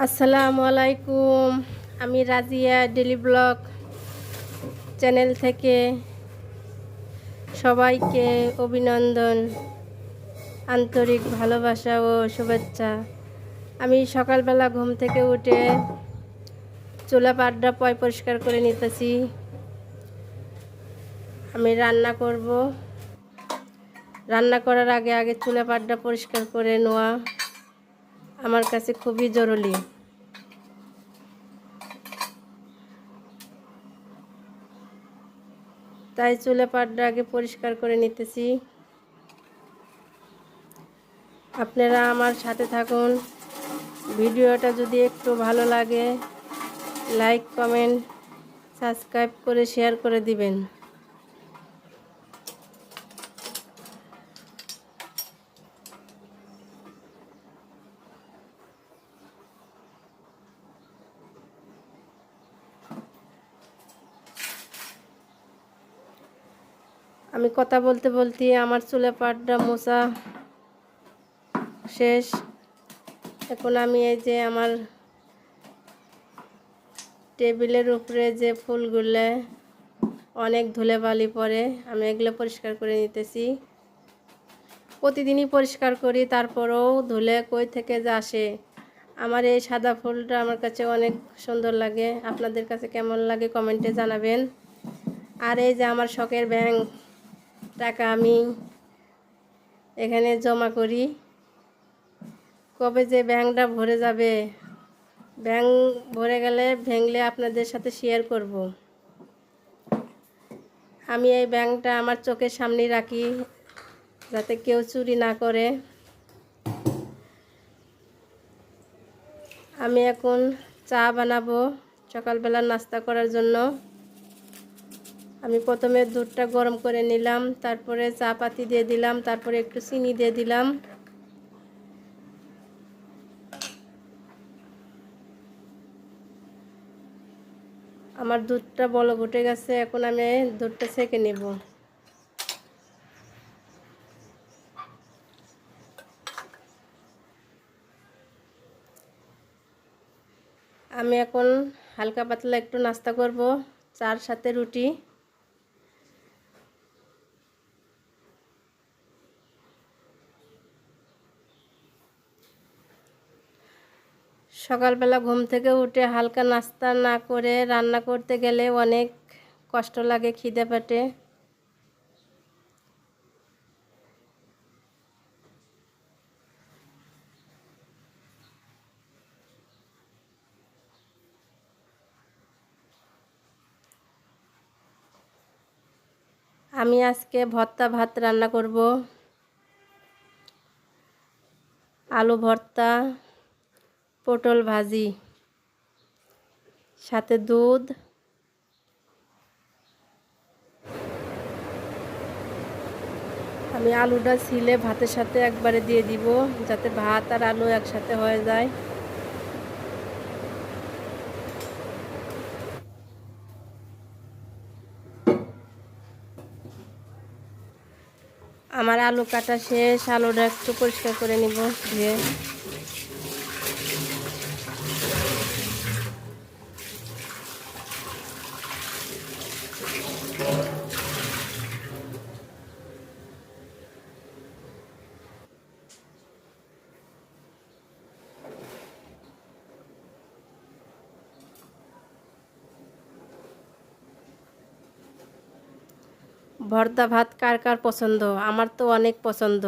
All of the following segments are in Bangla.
আসসালামু আলাইকুম। আমি রাজিয়া ডেলি ব্লগ চ্যানেল থেকে সবাইকে অভিনন্দন, আন্তরিক ভালোবাসা ও শুভেচ্ছা। আমি সকালবেলা ঘুম থেকে উঠে চুলা পাড্ডা পরিষ্কার করে নিতেছি। আমি রান্না করব। রান্না করার আগে চুলা পাড্ডা পরিষ্কার করে নেওয়া আমার কাছে খুবই জরুরি। তাই চুলা পাড্ডা আগে পরিষ্কার করে নিতেছি। আপনারা আমার সাথে থাকুন। ভিডিওটা যদি একটু ভালো লাগে লাইক, কমেন্ট, সাবস্ক্রাইব করে শেয়ার করে দিবেন। আমি কথা বলতে বলতে আমার চুলা পাড্ডা মোছা শেষ। এখন আমি এই যে আমার টেবিলের উপরে যে ফুলগুলো অনেক ধুলোবালি পড়ে, আমি এগুলো পরিষ্কার করে নিতেছি। প্রতিদিনই পরিষ্কার করি, তারপরেও ধুলে কই থেকে যে আসে। আমার এই সাদা ফুলটা আমার কাছে অনেক সুন্দর লাগে। আপনাদের কাছে কেমন লাগে কমেন্টে জানাবেন। আর এই যে আমার শখের ব্যাংক টাকা আমি এখানে জমা করি। কবে যে ব্যাংকটা ভরে যাবে, ব্যাংক ভরে গেলে ভেঙলে আপনাদের সাথে শেয়ার করব। আমি এই ব্যাংকটা আমার চোখের সামনে রাখি যাতে কেউ চুরি না করে। আমি এখন চা বানাবো সকালবেলা নাস্তা করার জন্য। আমি প্রথমে দুধটা গরম করে নিলাম, তারপরে চা পাতি দিয়ে দিলাম, তারপরে একটু চিনি দিয়ে দিলাম। আমার দুধটা বলক উঠে গেছে, এখন আমি দুধটা ছেঁকে নেব। আমি এখন হালকা পাতলা একটু নাস্তা করব, চার সাথে রুটি। সকালবেলা ঘুম থেকে উঠে হালকা নাস্তা না করে রান্না করতে গেলে অনেক কষ্ট লাগে, খিদে পেটে। আমি আজকে ভর্তা ভাত রান্না করব। আলু ভর্তা, পটল ভাজি, সাথে দুধ। আমি আলুটা ছিলে ভাতের সাথে একবারে দিয়ে দিব যাতে ভাত আর আলু একসাথে হয়ে যায়। আমার আলু কাটা শেষ, আলুটা একটু পরিষ্কার করে নিব ধুয়ে। ভর্তা ভাত কার কার পছন্দ? আমার তো অনেক পছন্দ।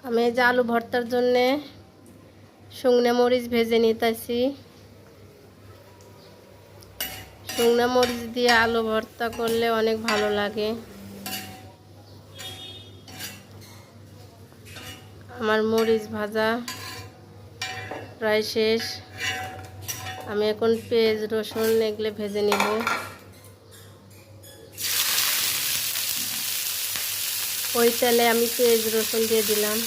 আমি এই যে আলু ভর্তার জন্যে শুকনো মরিচ ভেজে নিতেছি। শুকনো মরিচ দিয়ে আলু ভর্তা করলে অনেক ভালো লাগে। আমার মরিচ ভাজা প্রায় শেষ। আমি এখন পেঁয়াজ রসুন এগুলো ভেজে নিব। ওই তেলে আমি পেঁয়াজ রসুন দিয়ে দিলাম।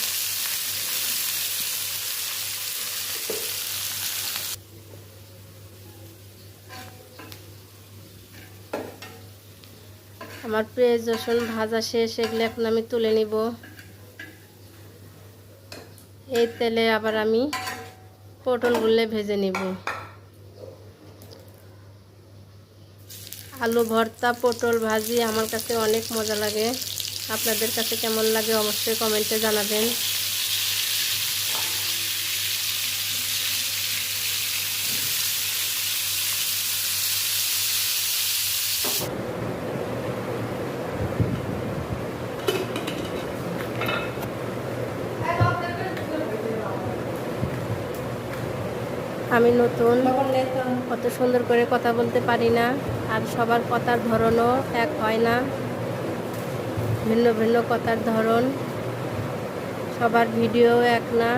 আমার পেঁয়াজ রসুন ভাজা শেষ, এগুলো এখন আমি তুলে নিব। এই তেলে আবার আমি পটলগুলো ভেজে নিব। আলু ভর্তা পটল ভাজি আমার কাছে অনেক মজা লাগে। আপনাদের কাছে কেমন লাগে অবশ্যই কমেন্টে জানাবেন। আমি নতুন, অত সুন্দর করে কথা বলতে পারি না, আর সবার কথার ধরনও এক হয় না, ভিন্ন ভিন্ন কথার ধরন, সবার ভিডিও এক না।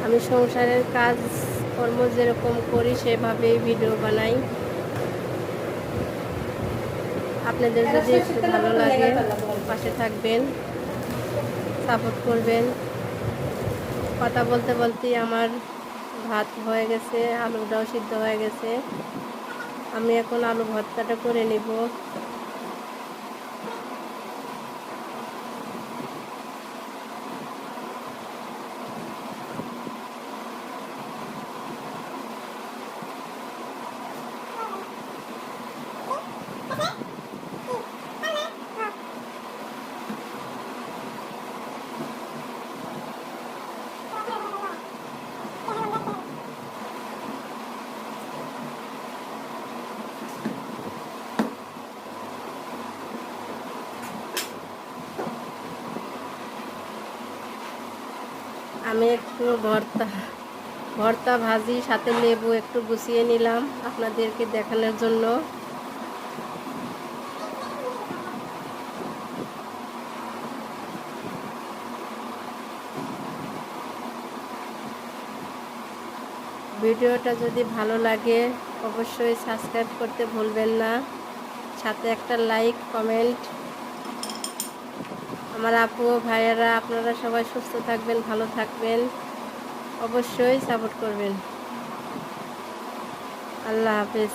আমি সংসারের কাজ কর্ম যেরকম করি সেভাবেই ভিডিও বানাই। আপনাদের যদি একটু ভালো লাগে পাশে থাকবেন, সাপোর্ট করবেন। কথা বলতে বলতেই আমার ভাত হয়ে গেছে, আলুটাও সিদ্ধ হয়ে গেছে। আমি এখন আলু ভর্তাটা করে নিব। আমি একটু ভর্তা ভাজি সাথে লেবু একটু গুছিয়ে নিলাম আপনাদেরকে দেখানোর জন্য। ভিডিওটা যদি ভালো লাগে অবশ্যই সাবস্ক্রাইব করতে ভুলবেন না, সাথে একটা লাইক কমেন্ট। আমার আপু ভাইয়েরা আপনারা সবাই সুস্থ থাকবেন, ভালো থাকবেন, অবশ্যই সাপোর্ট করবেন। আল্লাহ হাফেজ।